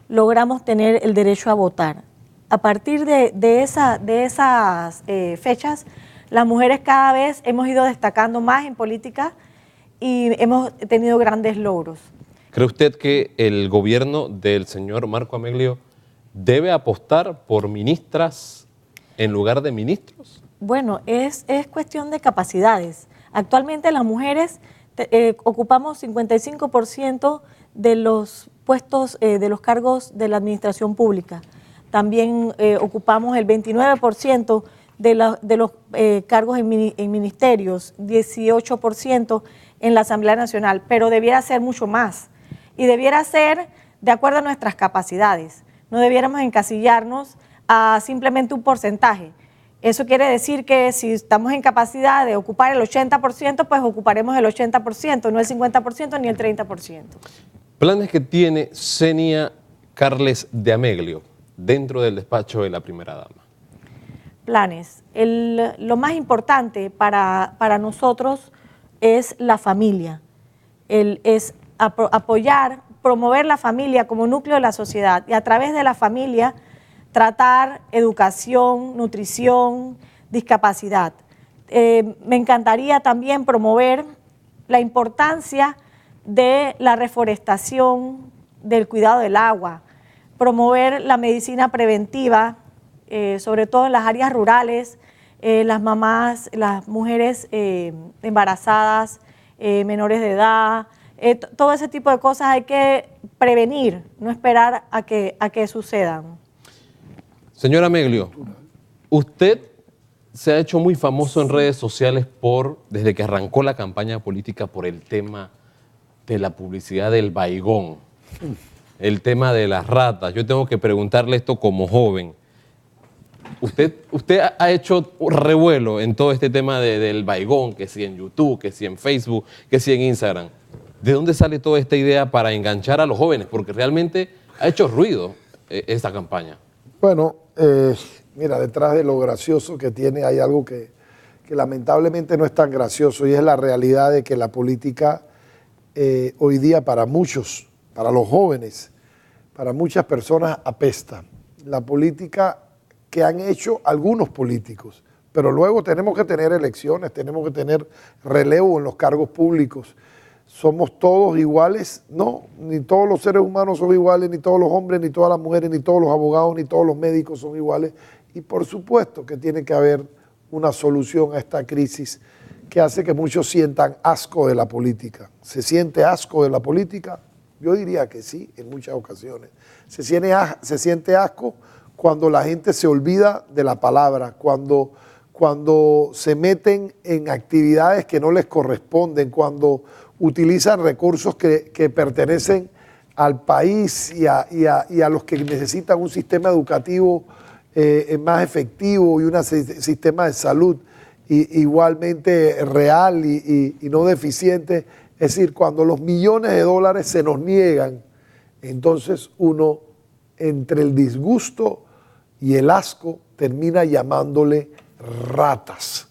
logramos tener el derecho a votar. A partir de esas fechas, las mujeres cada vez hemos ido destacando más en política y hemos tenido grandes logros. ¿Cree usted que el gobierno del señor Marco Ameglio debe apostar por ministras en lugar de ministros? Bueno, es cuestión de capacidades. Actualmente las mujeres ocupamos 55% de los puestos, de los cargos de la administración pública. También ocupamos el 29% de los cargos en ministerios, 18% en la Asamblea Nacional, pero debiera ser mucho más. Y debiera ser de acuerdo a nuestras capacidades. No debiéramos encasillarnos a simplemente un porcentaje. Eso quiere decir que si estamos en capacidad de ocupar el 80%, pues ocuparemos el 80%, no el 50% ni el 30%. Planes que tiene Zenia Carles de Ameglio dentro del despacho de la primera dama. Planes. Lo más importante para nosotros es la familia. Es apoyar, promover la familia como núcleo de la sociedad y a través de la familia tratar educación, nutrición, discapacidad. Me encantaría también promover la importancia de la reforestación, del cuidado del agua, promover la medicina preventiva, sobre todo en las áreas rurales, las mamás, las mujeres embarazadas, menores de edad, todo ese tipo de cosas hay que prevenir, no esperar a que sucedan. Señora Ameglio, usted se ha hecho muy famoso en redes sociales desde que arrancó la campaña política por el tema de la publicidad del baigón, el tema de las ratas. Yo tengo que preguntarle esto como joven. Usted ha hecho revuelo en todo este tema del baigón, que si en YouTube, que si en Facebook, que si en Instagram. ¿De dónde sale toda esta idea para enganchar a los jóvenes? Porque realmente ha hecho ruido esta campaña. Bueno, mira, detrás de lo gracioso que tiene hay algo que que lamentablemente no es tan gracioso, y es la realidad de que la política hoy día para muchos, para los jóvenes, para muchas personas apesta. La política que han hecho algunos políticos, pero luego tenemos que tener elecciones, tenemos que tener relevo en los cargos públicos. ¿Somos todos iguales? No, ni todos los seres humanos son iguales, ni todos los hombres, ni todas las mujeres, ni todos los abogados, ni todos los médicos son iguales. Y por supuesto que tiene que haber una solución a esta crisis que hace que muchos sientan asco de la política. ¿Se siente asco de la política? Yo diría que sí, en muchas ocasiones. Se siente asco cuando la gente se olvida de la palabra, cuando se meten en actividades que no les corresponden, cuando utilizan recursos que pertenecen al país y a los que necesitan un sistema educativo más efectivo y un sistema de salud igualmente real y no deficiente. Es decir, cuando los millones de dólares se nos niegan, entonces uno, entre el disgusto y el asco, termina llamándole ratas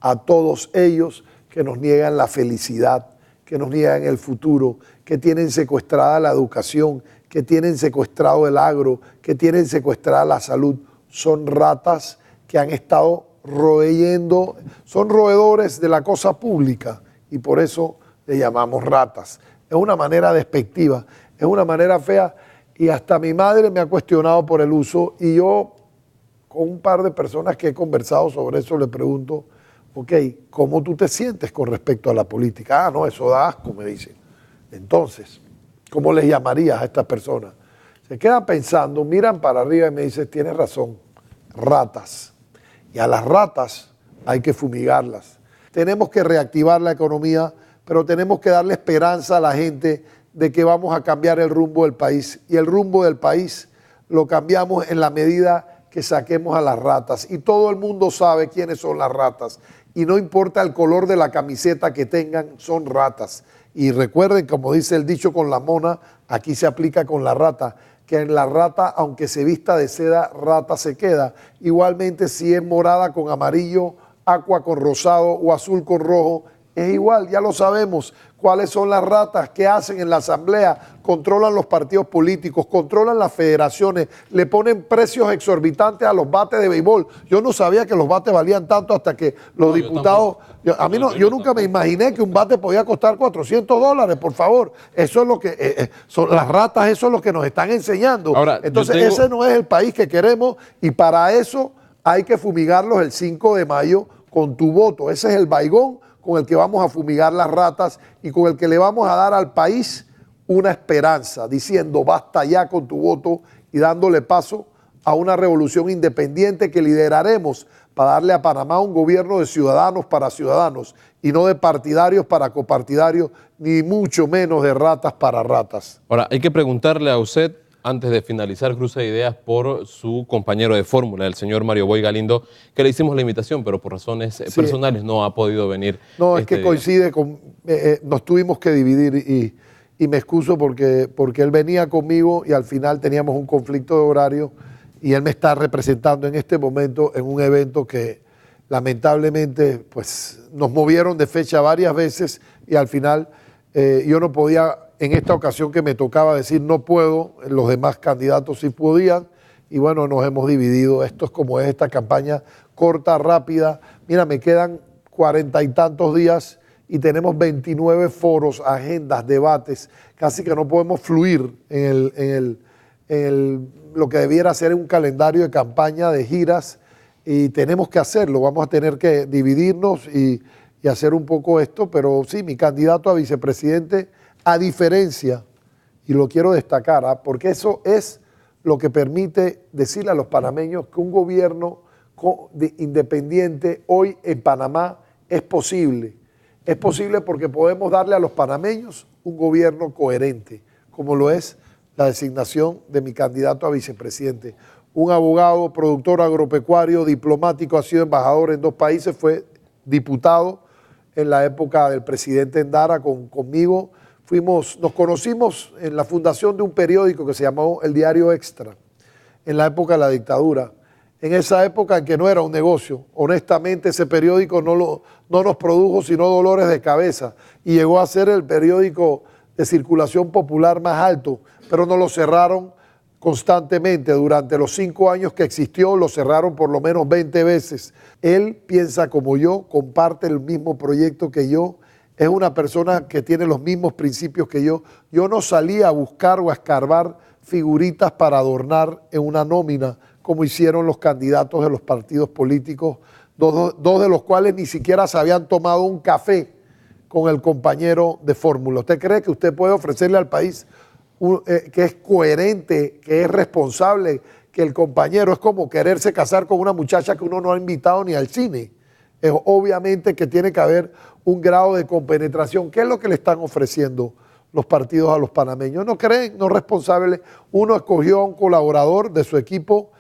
a todos ellos que nos niegan la felicidad, que nos niegan el futuro, que tienen secuestrada la educación, que tienen secuestrado el agro, que tienen secuestrada la salud. Son ratas que han estado royendo, son roedores de la cosa pública y por eso le llamamos ratas. Es una manera despectiva, es una manera fea y hasta mi madre me ha cuestionado por el uso y yo con un par de personas que he conversado sobre eso le pregunto, ok, ¿cómo tú te sientes con respecto a la política? Ah, no, eso da asco, me dicen. Entonces, ¿cómo les llamarías a estas personas? Se quedan pensando, miran para arriba y me dicen, tienes razón, ratas. Y a las ratas hay que fumigarlas. Tenemos que reactivar la economía, pero tenemos que darle esperanza a la gente de que vamos a cambiar el rumbo del país. Y el rumbo del país lo cambiamos en la medida que saquemos a las ratas. Y todo el mundo sabe quiénes son las ratas. Y no importa el color de la camiseta que tengan, son ratas. Y recuerden, como dice el dicho con la mona, aquí se aplica con la rata, que en la rata, aunque se vista de seda, rata se queda. Igualmente, si es morada con amarillo, aqua con rosado o azul con rojo, es igual, ya lo sabemos. ¿Cuáles son las ratas? ¿Qué hacen en la asamblea? Controlan los partidos políticos, controlan las federaciones, le ponen precios exorbitantes a los bates de béisbol. Yo no sabía que los bates valían tanto hasta que los diputados... Yo nunca me imaginé que un bate podía costar $400, por favor. Eso es lo que... son las ratas, eso es lo que nos están enseñando. Ahora, entonces ese no es el país que queremos y para eso hay que fumigarlos el 5 de mayo con tu voto. Ese es el baigón con el que vamos a fumigar las ratas y con el que le vamos a dar al país una esperanza, diciendo basta ya con tu voto y dándole paso a una revolución independiente que lideraremos para darle a Panamá un gobierno de ciudadanos para ciudadanos y no de partidarios para copartidarios, ni mucho menos de ratas para ratas. Ahora, hay que preguntarle a usted, antes de finalizar Cruce de Ideas, por su compañero de fórmula, el señor Mario Boy Galindo, que le hicimos la invitación, pero por razones personales no ha podido venir. No, es que coincide con... nos tuvimos que dividir y me excuso porque él venía conmigo y al final teníamos un conflicto de horario y él me está representando en este momento en un evento que lamentablemente pues, nos movieron de fecha varias veces y al final yo no podía... En esta ocasión que me tocaba decir no puedo, los demás candidatos sí podían y bueno, nos hemos dividido. Esto es como es esta campaña corta, rápida. Mira, me quedan 40 y tantos días y tenemos 29 foros, agendas, debates. Casi que no podemos fluir en lo que debiera ser un calendario de campaña, de giras y tenemos que hacerlo. Vamos a tener que dividirnos y hacer un poco esto, pero sí, mi candidato a vicepresidente, a diferencia, y lo quiero destacar, porque eso es lo que permite decirle a los panameños que un gobierno independiente hoy en Panamá es posible. Es posible porque podemos darle a los panameños un gobierno coherente, como lo es la designación de mi candidato a vicepresidente. Un abogado, productor agropecuario, diplomático, ha sido embajador en 2 países, fue diputado en la época del presidente Endara conmigo. Nos conocimos en la fundación de un periódico que se llamó El Diario Extra, en la época de la dictadura. en esa época en que no era un negocio. Honestamente, ese periódico no nos produjo sino dolores de cabeza y llegó a ser el periódico de circulación popular más alto, pero nos lo cerraron constantemente. Durante los 5 años que existió, lo cerraron por lo menos 20 veces. Él piensa como yo, comparte el mismo proyecto que yo, es una persona que tiene los mismos principios que yo. Yo no salí a buscar o a escarbar figuritas para adornar en una nómina, como hicieron los candidatos de los partidos políticos, dos de los cuales ni siquiera se habían tomado un café con el compañero de fórmula. ¿Usted cree que usted puede ofrecerle al país que es coherente, que es responsable, que el compañero es como quererse casar con una muchacha que uno no ha invitado ni al cine? Obviamente que tiene que haber un grado de compenetración. ¿Qué es lo que le están ofreciendo los partidos a los panameños? No creen, no responsables. Uno escogió a un colaborador de su equipo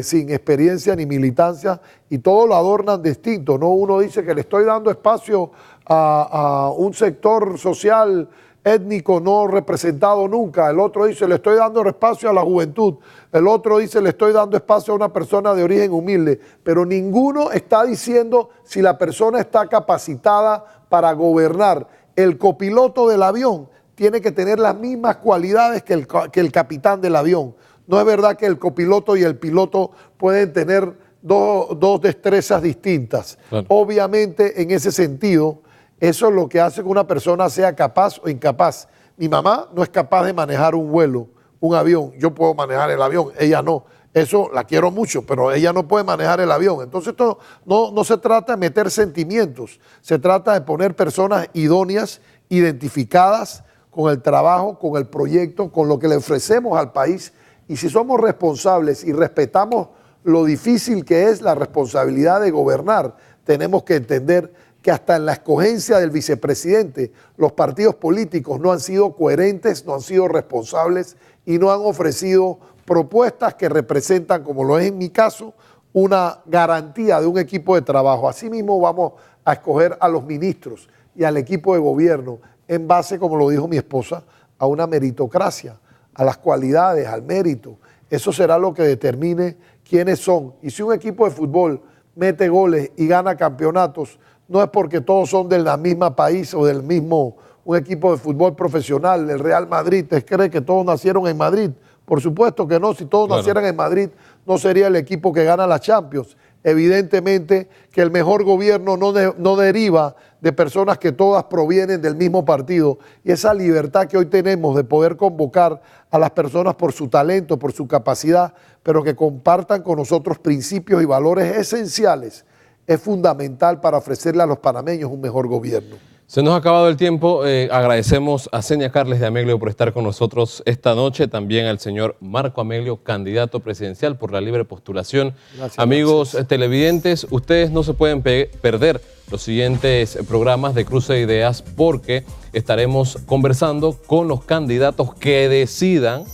sin experiencia ni militancia y todos lo adornan distinto, ¿no? Uno dice que le estoy dando espacio a un sector social étnico no representado nunca, el otro dice le estoy dando espacio a la juventud, el otro dice le estoy dando espacio a una persona de origen humilde, pero ninguno está diciendo si la persona está capacitada para gobernar. El copiloto del avión tiene que tener las mismas cualidades que el capitán del avión. No es verdad que el copiloto y el piloto pueden tener dos destrezas distintas. Claro. Obviamente, en ese sentido, eso es lo que hace que una persona sea capaz o incapaz. Mi mamá no es capaz de manejar un vuelo, un avión. Yo puedo manejar el avión, ella no. Eso la quiero mucho, pero ella no puede manejar el avión. Entonces, esto no se trata de meter sentimientos, se trata de poner personas idóneas, identificadas con el trabajo, con el proyecto, con lo que le ofrecemos al país. Y si somos responsables y respetamos lo difícil que es la responsabilidad de gobernar, tenemos que entender que hasta en la escogencia del vicepresidente los partidos políticos no han sido coherentes, no han sido responsables y no han ofrecido propuestas que representan, como lo es en mi caso, una garantía de un equipo de trabajo. Asimismo vamos a escoger a los ministros y al equipo de gobierno en base, como lo dijo mi esposa, a una meritocracia, a las cualidades, al mérito. Eso será lo que determine quiénes son. Y si un equipo de fútbol mete goles y gana campeonatos, no es porque todos son del mismo país o del mismo, un equipo de fútbol profesional, el Real Madrid. ¿Usted cree que todos nacieron en Madrid? Por supuesto que no. Si todos nacieran en Madrid, no sería el equipo que gana la Champions. Evidentemente que el mejor gobierno no deriva de personas que todas provienen del mismo partido, y esa libertad que hoy tenemos de poder convocar a las personas por su talento, por su capacidad, pero que compartan con nosotros principios y valores esenciales, es fundamental para ofrecerle a los panameños un mejor gobierno. Se nos ha acabado el tiempo. Agradecemos a Senia Carles de Ameglio por estar con nosotros esta noche. También al señor Marco Ameglio, candidato presidencial por la libre postulación. Gracias, amigos televidentes, ustedes no se pueden perder los siguientes programas de Cruce de Ideas, porque estaremos conversando con los candidatos que decidan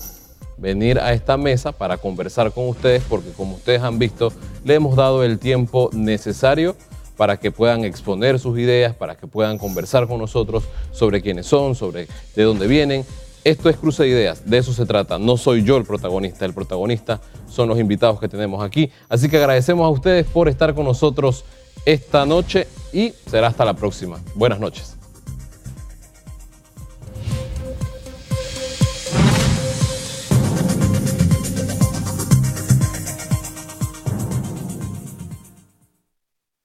venir a esta mesa para conversar con ustedes, porque como ustedes han visto, le hemos dado el tiempo necesario para que puedan exponer sus ideas, para que puedan conversar con nosotros sobre quiénes son, sobre de dónde vienen. Esto es Cruce de Ideas, de eso se trata. No soy yo el protagonista son los invitados que tenemos aquí. Así que agradecemos a ustedes por estar con nosotros esta noche y será hasta la próxima. Buenas noches.